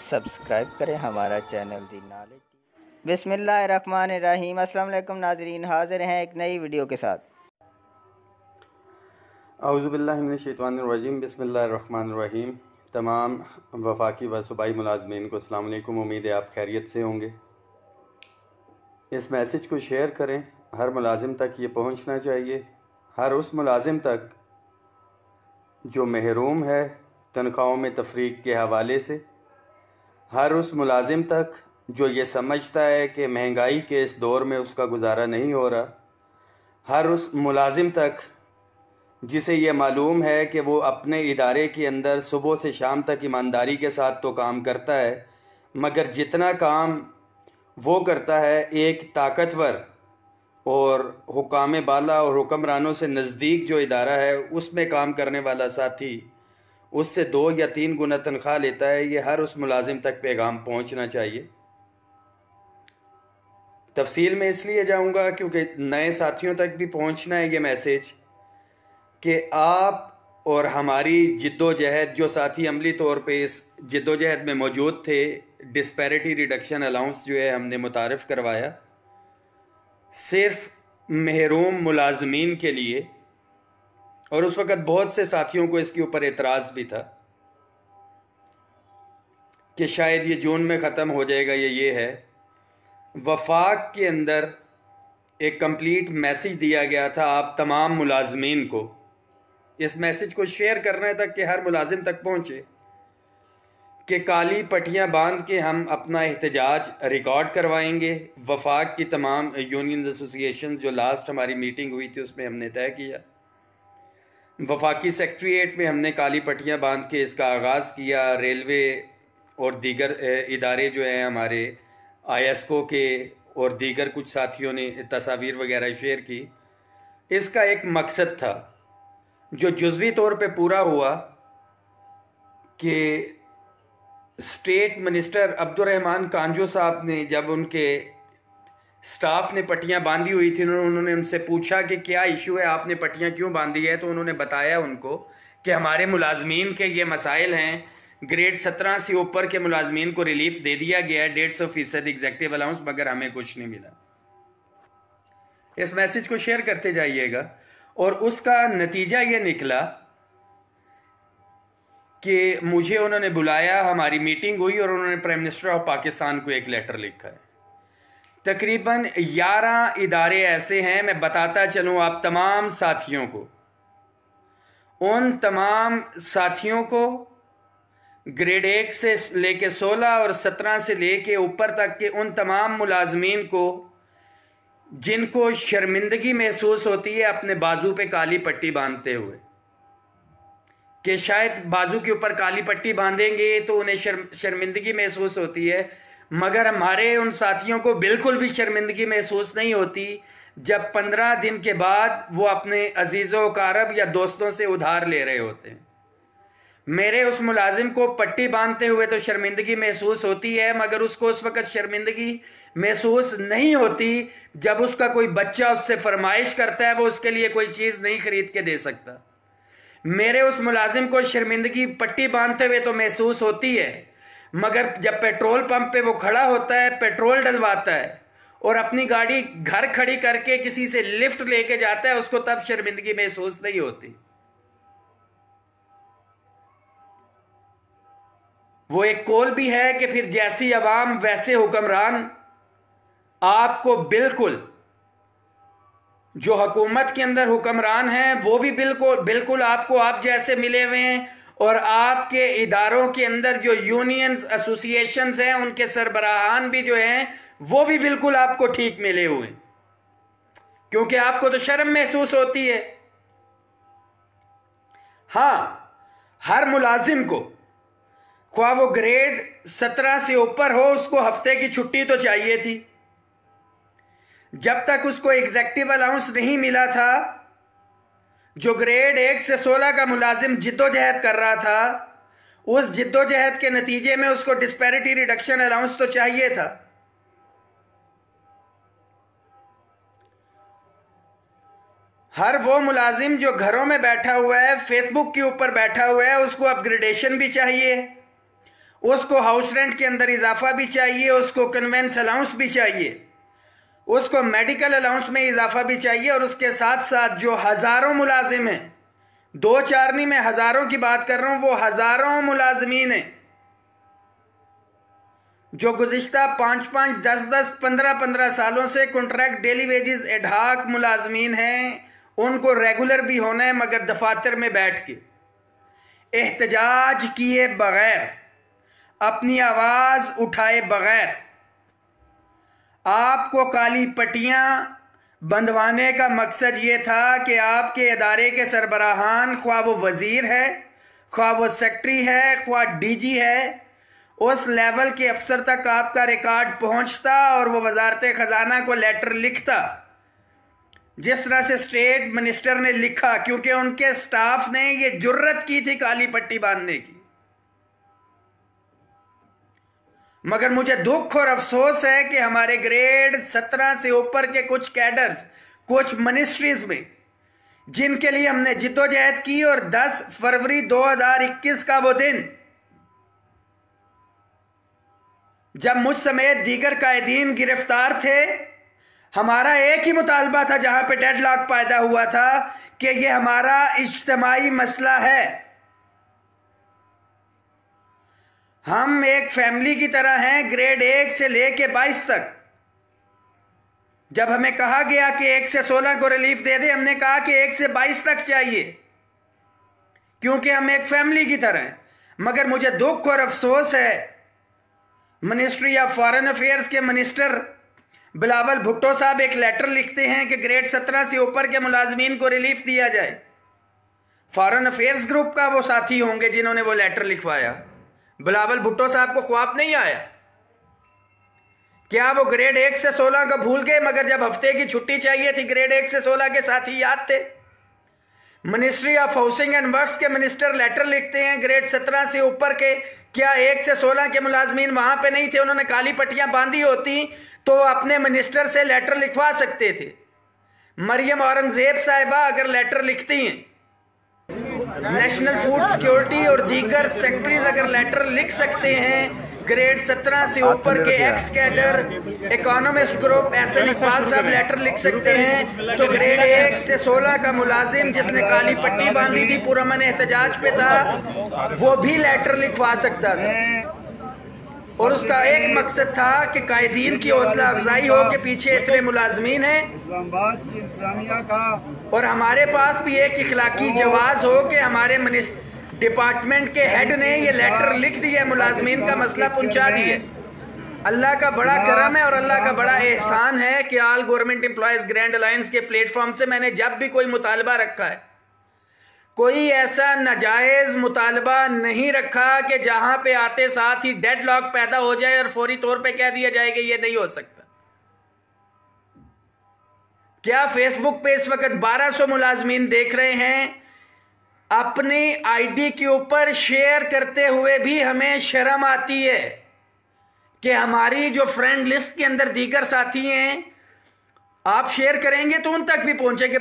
Subscribe करें हमारा channel दी knowledge. बिस्मिल्लाहिर्रहमानिर्रहीम। अस्सलाम वालेकुम नाजरीन, हाजिर हैं एक नई वीडियो के साथ। औज़ु बिल्लाहि मिनश शैतानिर रजीम। बिस्मिल्लाहिर्रहमानिर्रहीम। तमाम वफाकी व सूबाई मुलाज़मीन को अस्सलाम वालेकुम। उम्मीद है आप खैरियत से होंगे। इस मैसेज को शेयर करें, हर मुलाजिम तक ये पहुंचना चाहिए, हर उस मुलाजिम तक जो महरूम है तनख्वाहों में तफरीक के हवाले से, हर उस मुलाजिम तक जो ये समझता है कि महंगाई के इस दौर में उसका गुजारा नहीं हो रहा, हर उस मुलाजिम तक जिसे ये मालूम है कि वो अपने इदारे के अंदर सुबह से शाम तक ईमानदारी के साथ तो काम करता है, मगर जितना काम वो करता है एक ताकतवर और हुकाम बाला और हुक्मरानों से नज़दीक जो इदारा है उसमें काम करने वाला साथी उससे 2 या 3 गुना तनख्वाह लेता है। ये हर उस मुलाजिम तक पैगाम पहुंचना चाहिए। तफसील में इसलिए जाऊंगा क्योंकि नए साथियों तक भी पहुंचना है ये मैसेज कि आप और हमारी जिद्दोजहद, जो साथी अमली तौर पे इस जिद्दोजहद में मौजूद थे, डिस्पैरिटी रिडक्शन अलाउंस जो है हमने मुतारफ़ करवाया सिर्फ महरूम मुलाजमीन के लिए, और उस वक़्त बहुत से साथियों को इसके ऊपर एतराज़ भी था कि शायद ये जून में ख़त्म हो जाएगा। ये है वफाक के अंदर एक कंप्लीट मैसेज दिया गया था आप तमाम मुलाजमीन को। इस मैसेज को शेयर करना है तक कि हर मुलाजिम तक पहुँचे कि काली पट्टियाँ बांध के हम अपना एहतजाज रिकॉर्ड करवाएंगे। वफाक की तमाम यूनियन एसोसिएशन, जो लास्ट हमारी मीटिंग हुई थी उसमें हमने तय किया, वफाकी सेक्रेटेरिएट में हमने काली पट्टियाँ बांध के इसका आगाज़ किया। रेलवे और दीगर इदारे जो हैं हमारे ISCO के और दीगर कुछ साथियों ने तस्वीर वगैरह शेयर की। इसका एक मकसद था जो जुज़वी तौर पे पूरा हुआ कि स्टेट मिनिस्टर अब्दुर्रहमान कांजो साहब ने, जब उनके स्टाफ ने पट्टियां बांधी हुई थी, उन्होंने उनसे पूछा कि क्या इशू है, आपने पट्टियां क्यों बांधी है, तो उन्होंने बताया उनको कि हमारे मुलाजमीन के ये मसाइल हैं। ग्रेड 17 से ऊपर के मुलाजमीन को रिलीफ दे दिया गया है 150% एग्जेक्टिव अलाउंस, मगर हमें कुछ नहीं मिला। इस मैसेज को शेयर करते जाइएगा। और उसका नतीजा ये निकला कि मुझे उन्होंने बुलाया, हमारी मीटिंग हुई और उन्होंने प्राइम मिनिस्टर ऑफ पाकिस्तान को एक लेटर लिखा है। तकरीबन 11 इदारे ऐसे हैं, मैं बताता चलूं आप तमाम साथियों को। उन तमाम साथियों को ग्रेड 1 से लेके 16 और 17 से लेके ऊपर तक के उन तमाम मुलाजमीन को जिनको शर्मिंदगी महसूस होती है अपने बाजू पे काली पट्टी बांधते हुए, कि शायद बाजू के ऊपर काली पट्टी बांधेंगे तो उन्हें शर्मिंदगी महसूस होती है, मगर हमारे उन साथियों को बिल्कुल भी शर्मिंदगी महसूस नहीं होती जब 15 दिन के बाद वो अपने अजीज़ों कारब या दोस्तों से उधार ले रहे होते हैं। मेरे उस मुलाजिम को पट्टी बांधते हुए तो शर्मिंदगी महसूस होती है, मगर उसको उस वक़्त शर्मिंदगी महसूस नहीं होती जब उसका कोई बच्चा उससे फरमाइश करता है वो उसके लिए कोई चीज़ नहीं खरीद के दे सकता। मेरे उस मुलाजिम को शर्मिंदगी पट्टी बांधते हुए तो महसूस होती है, मगर जब पेट्रोल पंप पे वो खड़ा होता है, पेट्रोल डलवाता है और अपनी गाड़ी घर खड़ी करके किसी से लिफ्ट लेके जाता है, उसको तब शर्मिंदगी महसूस नहीं होती। वो एक कौल भी है कि फिर जैसी अवाम वैसे हुक्मरान। आपको बिल्कुल जो हुकूमत के अंदर हुक्मरान हैं वो भी बिल्कुल आपको आप जैसे मिले हुए हैं, और आपके इदारों के अंदर जो यूनियन एसोसिएशंस हैं उनके सरबराहान भी जो हैं वो भी बिल्कुल आपको ठीक मिले हुए हैं, क्योंकि आपको तो शर्म महसूस होती है। हाँ, हर मुलाजिम को, ख्वाह वो ग्रेड 17 से ऊपर हो, उसको हफ्ते की छुट्टी तो चाहिए थी। जब तक उसको एग्जेक्टिव अलाउंस नहीं मिला था, जो ग्रेड 1 से 16 का मुलाजिम जिद्दोजहद कर रहा था, उस जिद्दोजहद के नतीजे में उसको डिस्पैरिटी रिडक्शन अलाउंस तो चाहिए था। हर वो मुलाजिम जो घरों में बैठा हुआ है, फेसबुक के ऊपर बैठा हुआ है, उसको अपग्रेडेशन भी चाहिए, اس کو ہاؤس رینٹ کے اندر اضافہ بھی چاہیے، اس کو کنوینس الاؤنس بھی چاہیے، اس کو میڈیکل الاؤنس میں اضافہ بھی چاہیے، اور اس کے ساتھ ساتھ جو ہزاروں ملازم ہیں، 2-4 نہیں، میں ہزاروں کی بات کر رہا ہوں، وہ ہزاروں ملازمین ہیں جو گزشتہ 5-5 10-10 15-15 سالوں سے کنٹریکٹ ڈیلی ویجز ایڈھاک ملازمین ہیں، ان کو ریگولر بھی ہونا ہے مگر دفاتر میں بیٹھ کے احتجاج کیے بغیر، اپنی آواز اٹھائے بغیر۔ آپ کو کالی پٹیاں بندھوانے کا مقصد یہ تھا کہ آپ کے ادارے کے سربراہان، خواہ وہ وزیر ہے، خواہ وہ سیکٹری ہے، خواہ ڈی جی ہے، اس لیول کے افسر تک آپ کا ریکارڈ پہنچتا اور وہ وزارت خزانہ کو لیٹر لکھتا جس طرح سے اسٹیٹ منسٹر نے لکھا، کیونکہ ان کے سٹاف نے یہ جرت کی تھی کالی پٹی باندھنے کی۔ مگر مجھے دکھ اور افسوس ہے کہ ہمارے گریڈ 17 سے اوپر کے کچھ کیڈرز، کچھ منسٹریز میں، جن کے لیے ہم نے جدوجہد کی، اور 10 فروری 2021 کا وہ دن جب مجھ سمیت دیگر قائدین گرفتار تھے، ہمارا ایک ہی مطالبہ تھا جہاں پہ ڈیڈ لاک پیدا ہوا تھا کہ یہ ہمارا اجتماعی مسئلہ ہے۔ ہم ایک فیملی کی طرح ہیں، گریڈ 1 سے لے کے 22 تک۔ جب ہمیں کہا گیا کہ 1 سے 16 کو ریلیف دے دیں، ہم نے کہا کہ 1 سے 22 تک چاہیے، کیونکہ ہم ایک فیملی کی طرح ہیں۔ مگر مجھے دکھ اور افسوس ہے، منسٹری آف فارن افیئرز کے منسٹر بلاول بھٹو صاحب ایک لیٹر لکھتے ہیں کہ گریڈ 17 سے اوپر کے ملازمین کو ریلیف دیا جائے۔ فارن افیئرز گروپ کا وہ ساتھی ہوں گے جنہوں نے وہ لیٹر لکھوایا۔ بلاول بھٹو صاحب کو خواب نہیں آیا؟ کیا وہ گریڈ 1 سے 16 کا بھول گئے؟ مگر جب ہفتے کی چھٹی چاہیے تھی، گریڈ 1 سے 16 کے ساتھی یاد تھے۔ Ministry of housing and works کے منسٹر لیٹر لکھتے ہیں گریڈ 17 سے اوپر کے، کیا 1 سے 16 کے ملازمین وہاں پہ نہیں تھے؟ انہوں نے کالی پٹیاں باندھی ہوتی تو وہ اپنے منسٹر سے لیٹر لکھوا سکتے تھے۔ مریم اورنگزیب صاحبہ اگر لیٹر لکھتی ہیں، نیشنل فوڈ سیکیورٹی اور دیگر سیکٹریز اگر لیٹر لکھ سکتے ہیں، گریڈ 17 سے اوپر کے x cadre economist group Ahsan Iqbal صاحب لیٹر لکھ سکتے ہیں، تو گریڈ 1 سے 16 کا ملازم جس نے کالی پٹی باندھی تھی، پرامن احتجاج پہ تھا، وہ بھی لیٹر لکھوا سکتا تھا۔ اور اس کا ایک مقصد تھا کہ قائدین کی حوصلہ افزائی ہو کہ پیچھے اتنے ملازمین ہیں، اور ہمارے پاس بھی ایک اخلاقی جواز ہو کہ ہمارے ڈپارٹمنٹ کے ہیڈ نے یہ لیٹر لکھ دیا، ملازمین کا مسئلہ پہنچا دیا۔ اللہ کا بڑا کرم ہے اور اللہ کا بڑا احسان ہے کہ آل گورنمنٹ امپلائیز گرینڈ الائنس کے پلیٹ فارم سے میں نے جب بھی کوئی مطالبہ رکھا ہے، کوئی ایسا ناجائز مطالبہ نہیں رکھا کہ جہاں پہ آتے ساتھ ہی ڈیڈ لاک پیدا ہو جائے اور فوری طور پہ کہہ دیا جائے کہ یہ نہیں ہو سکتا۔ کیا فیس بک پہ اس وقت 1200 ملازمین دیکھ رہے ہیں؟ اپنی آئی ڈی کے اوپر شیئر کرتے ہوئے بھی ہمیں شرم آتی ہے کہ ہماری جو فرینڈ لسٹ کے اندر دیگر ساتھی ہیں، آپ شیئر کریں گے تو ان تک بھی پہنچے کہ